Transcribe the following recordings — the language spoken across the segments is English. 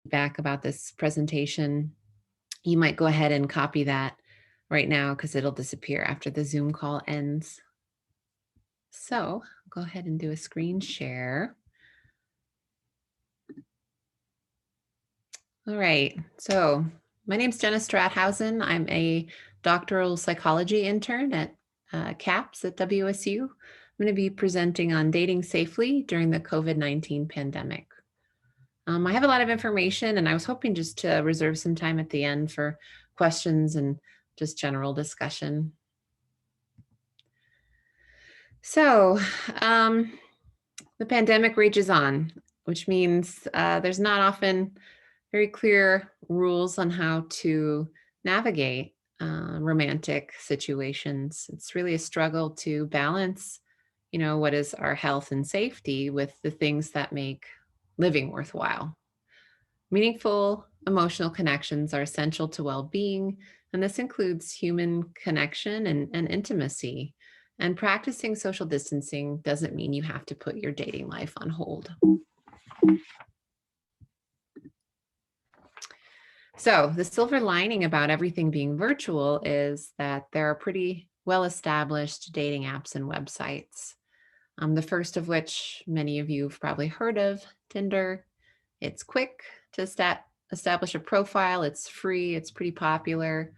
feedback about this presentation, you might go ahead and copy that right now because it'll disappear after the Zoom call ends. So go ahead and do a screen share. All right, so my name's Jenna Stratthausen. I'm a doctoral psychology intern at CAPS at WSU. I'm going to be presenting on dating safely during the COVID-19 pandemic. I have a lot of information, and I was hoping just to reserve some time at the end for questions and just general discussion. So the pandemic rages on, which means there's not often very clear rules on how to navigate romantic situations. It's really a struggle to balance, what is our health and safety with the things that make living worthwhile. Meaningful emotional connections are essential to well-being, and this includes human connection and intimacy. And practicing social distancing doesn't mean you have to put your dating life on hold. So the silver lining about everything being virtual is that there are pretty well-established dating apps and websites. The first of which many of you have probably heard of, Tinder. It's quick to establish a profile. It's free. It's pretty popular.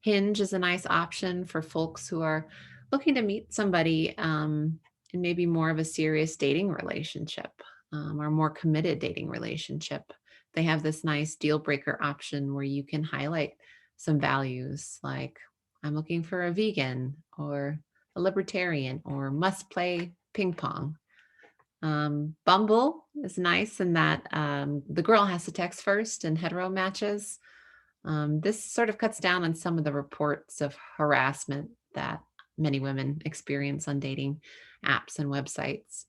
Hinge is a nice option for folks who are looking to meet somebody in maybe more of a serious dating relationship or more committed dating relationship. They have this nice deal breaker option where you can highlight some values like I'm looking for a vegan or a libertarian or must play ping pong. Bumble is nice in that the girl has to text first and hetero matches. This sort of cuts down on some of the reports of harassment that many women experience on dating apps and websites.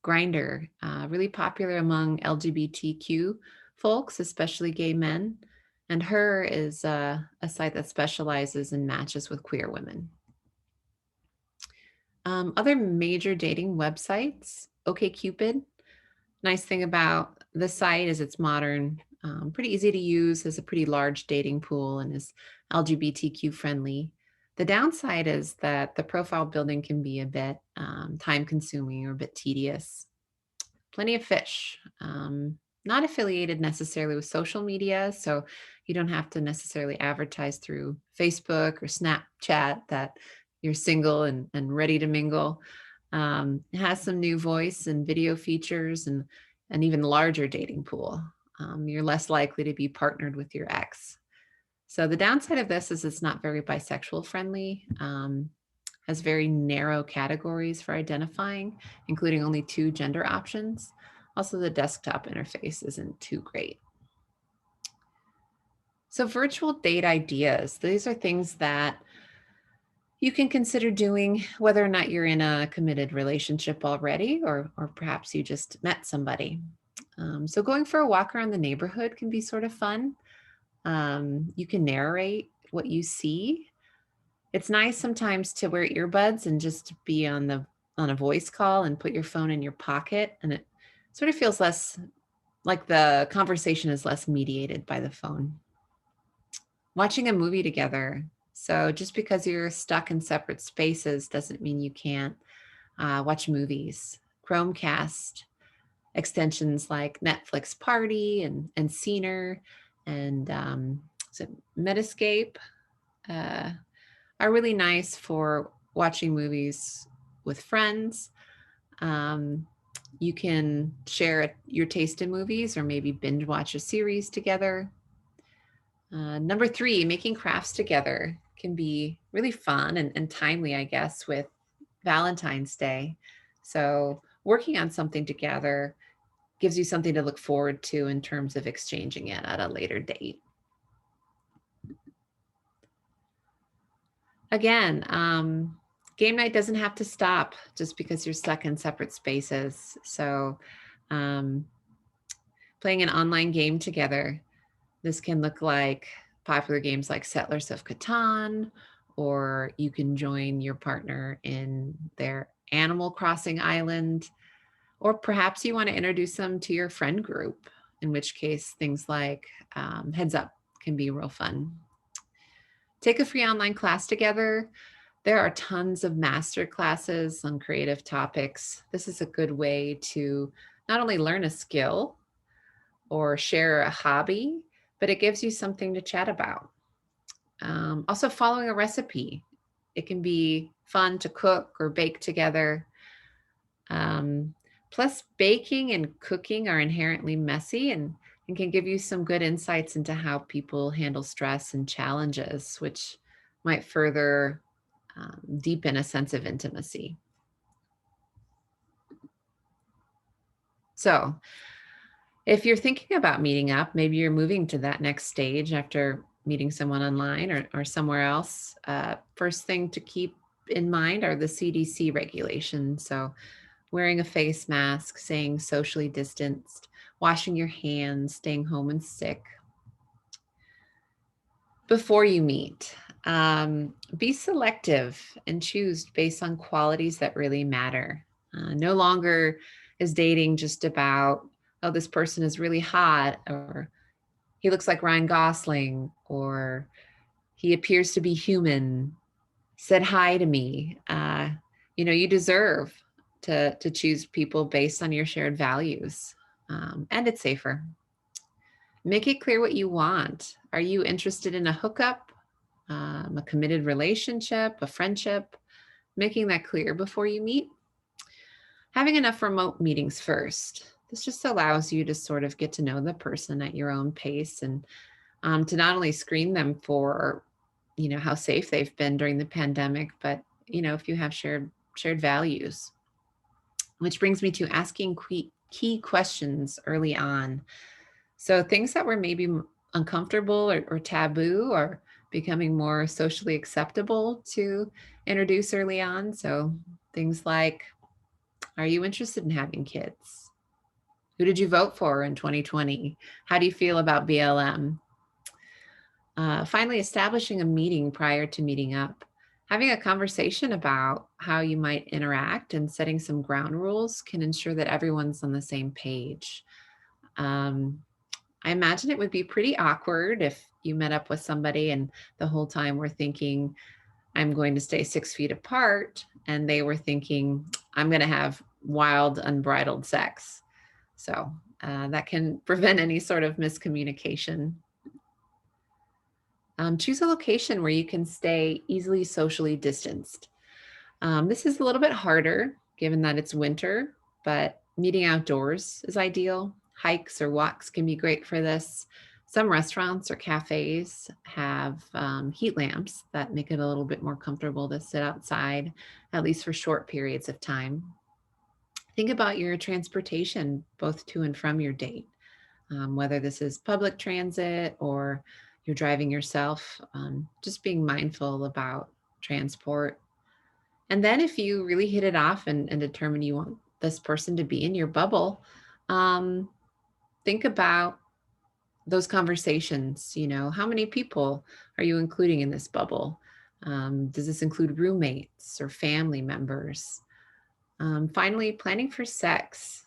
Grindr, really popular among LGBTQ folks, especially gay men. And Her is a site that specializes in matches with queer women. Other major dating websites, OkCupid. Nice thing about the site is it's modern, pretty easy to use, has a pretty large dating pool, and is LGBTQ friendly. The downside is that the profile building can be a bit time consuming or a bit tedious. Plenty of fish, not affiliated necessarily with social media, so you don't have to necessarily advertise through Facebook or Snapchat that you're single and ready to mingle. It has some new voice and video features and an even larger dating pool. You're less likely to be partnered with your ex. So the downside of this is it's not very bisexual friendly, has very narrow categories for identifying, including only 2 gender options. Also, the desktop interface isn't too great. So virtual date ideas, these are things that you can consider doing whether or not you're in a committed relationship already, or perhaps you just met somebody. So going for a walk around the neighborhood can be sort of fun. You can narrate what you see. It's nice sometimes to wear earbuds and just be on a voice call and put your phone in your pocket, and it sort of feels less like the conversation is less mediated by the phone. Watching a movie together. So just because you're stuck in separate spaces doesn't mean you can't watch movies. Chromecast extensions like Netflix Party and Scener and Metascape are really nice for watching movies with friends. You can share your taste in movies or maybe binge watch a series together. Number 3, making crafts together can be really fun and timely, I guess, with Valentine's Day. So working on something together gives you something to look forward to in terms of exchanging it at a later date. Again, game night doesn't have to stop just because you're stuck in separate spaces. So playing an online game together, this can look like popular games like Settlers of Catan, or you can join your partner in their Animal Crossing island, or perhaps you want to introduce them to your friend group. in which case things like Heads Up can be real fun. Take a free online class together. There are tons of master classes on creative topics. This is a good way to not only learn a skill or share a hobby, but it gives you something to chat about. Also, following a recipe. It can be fun to cook or bake together. Plus, baking and cooking are inherently messy and can give you some good insights into how people handle stress and challenges, which might further deepen a sense of intimacy. So, if you're thinking about meeting up, maybe you're moving to that next stage after meeting someone online or somewhere else. First thing to keep in mind are the CDC regulations. So, wearing a face mask, staying socially distanced, washing your hands, staying home and sick. Before you meet, be selective and choose based on qualities that really matter. No longer is dating just about, oh, this person is really hot, or he looks like Ryan Gosling, or he appears to be human, said hi to me. You deserve to choose people based on your shared values, and it's safer. Make it clear what you want. Are you interested in a hookup, a committed relationship, a friendship? Making that clear before you meet. Having enough remote meetings first. This just allows you to sort of get to know the person at your own pace and to not only screen them for, how safe they've been during the pandemic, but, if you have shared values. Which brings me to asking key questions early on. So things that were maybe uncomfortable or taboo are becoming more socially acceptable to introduce early on. So things like, are you interested in having kids? Who did you vote for in 2020? How do you feel about BLM? Finally, establishing a meeting prior to meeting up. Having a conversation about how you might interact and setting some ground rules can ensure that everyone's on the same page. I imagine it would be pretty awkward if you met up with somebody and the whole time we're thinking, I'm going to stay 6 feet apart, and they were thinking, I'm going to have wild, unbridled sex. So that can prevent any sort of miscommunication. Choose a location where you can stay easily socially distanced. This is a little bit harder given that it's winter, but meeting outdoors is ideal. Hikes or walks can be great for this. Some restaurants or cafes have heat lamps that make it a little bit more comfortable to sit outside, at least for short periods of time. Think about your transportation, both to and from your date, whether this is public transit or you're driving yourself, just being mindful about transport. And then if you really hit it off and determine you want this person to be in your bubble, think about those conversations. How many people are you including in this bubble? Does this include roommates or family members? Finally, planning for sex.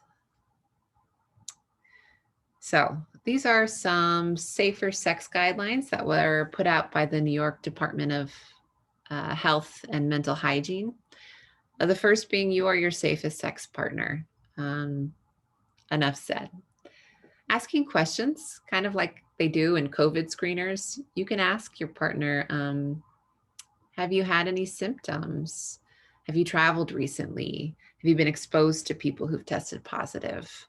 So these are some safer sex guidelines that were put out by the New York Department of Health and Mental Hygiene. The first being, you are your safest sex partner. Enough said. Asking questions, kind of like they do in COVID screeners. You can ask your partner, have you had any symptoms? Have you traveled recently? Have you been exposed to people who've tested positive?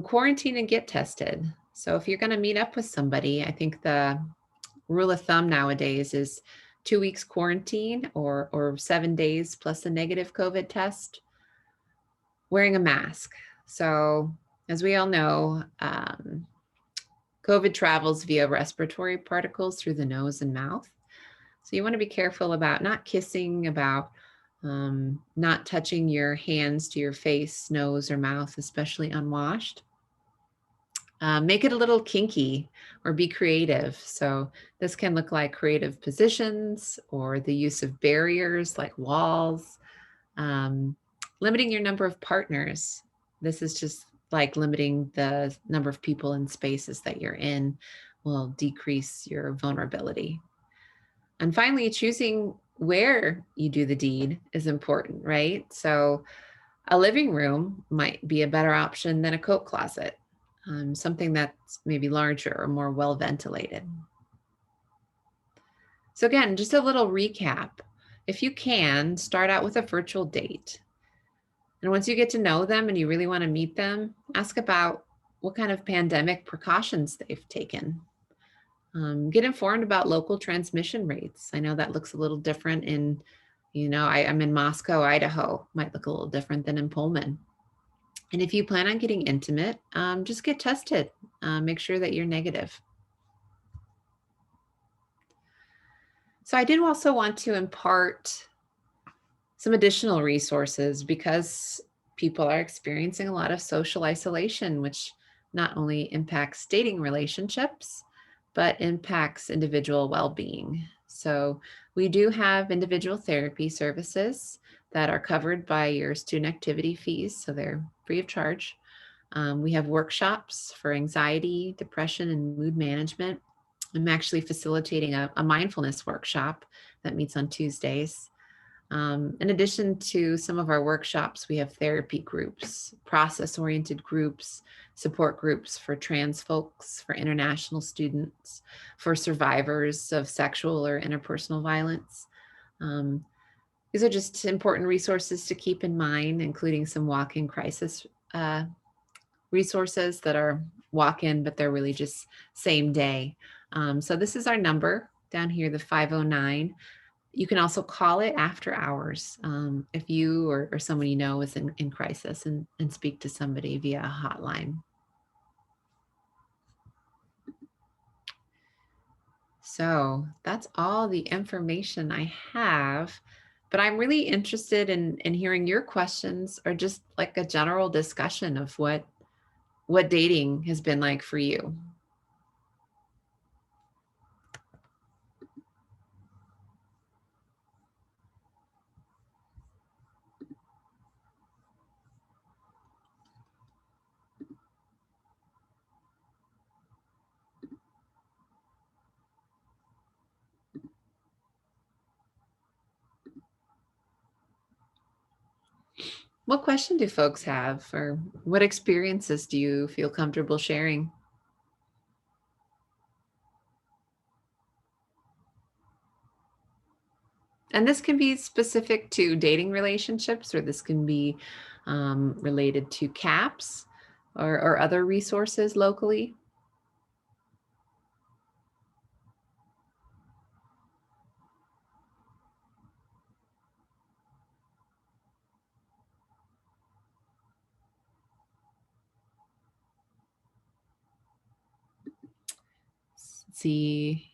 Quarantine and get tested. So if you're going to meet up with somebody, I think the rule of thumb nowadays is 2 weeks quarantine or 7 days plus a negative COVID test. Wearing a mask. So as we all know, COVID travels via respiratory particles through the nose and mouth. So you want to be careful about not kissing, about not touching your hands to your face, nose, or mouth, especially unwashed. Make it a little kinky or be creative. So this can look like creative positions or the use of barriers like walls. Limiting your number of partners. This is just like limiting the number of people and spaces that you're in will decrease your vulnerability. And finally, choosing where you do the deed is important, right? So a living room might be a better option than a coat closet, something that's maybe larger or more well ventilated. So again, just a little recap. If you can, start out with a virtual date. And once you get to know them and you really want to meet them, ask about what kind of pandemic precautions they've taken. Get informed about local transmission rates. I know that looks a little different in, I'm in Moscow, Idaho, might look a little different than in Pullman. And if you plan on getting intimate, just get tested. Make sure that you're negative. So I did also want to impart some additional resources because people are experiencing a lot of social isolation, which not only impacts dating relationships, but impacts individual well-being. So we do have individual therapy services that are covered by your student activity fees, so they're free of charge. We have workshops for anxiety, depression, and mood management. I'm actually facilitating a mindfulness workshop that meets on Tuesdays. In addition to some of our workshops, we have therapy groups, process-oriented groups, support groups for trans folks, for international students, for survivors of sexual or interpersonal violence. These are just important resources to keep in mind, including some walk-in crisis resources that are walk-in, but they're really just same day. So this is our number down here, the 509. You can also call it after hours if you or someone you know is in crisis and speak to somebody via a hotline. So that's all the information I have, but I'm really interested in hearing your questions or just like a general discussion of what dating has been like for you. What question do folks have, or what experiences do you feel comfortable sharing? And this can be specific to dating relationships, or this can be related to CAPS or other resources locally. Let's see.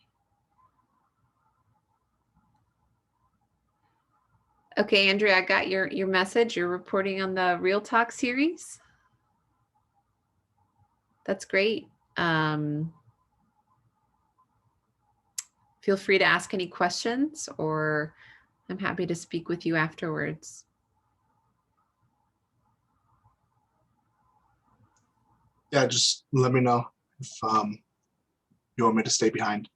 Okay, Andrea, I got your message. You're reporting on the Real Talk series. That's great. Feel free to ask any questions, or I'm happy to speak with you afterwards. Yeah, just let me know if you want me to stay behind.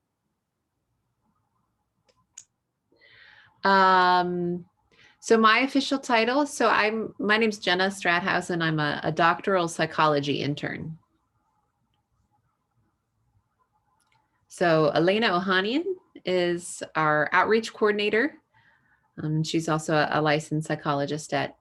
So my official title, my name's Jenna Strathouse, I'm a doctoral psychology intern. So Elena Ohanian is our outreach coordinator. She's also a licensed psychologist at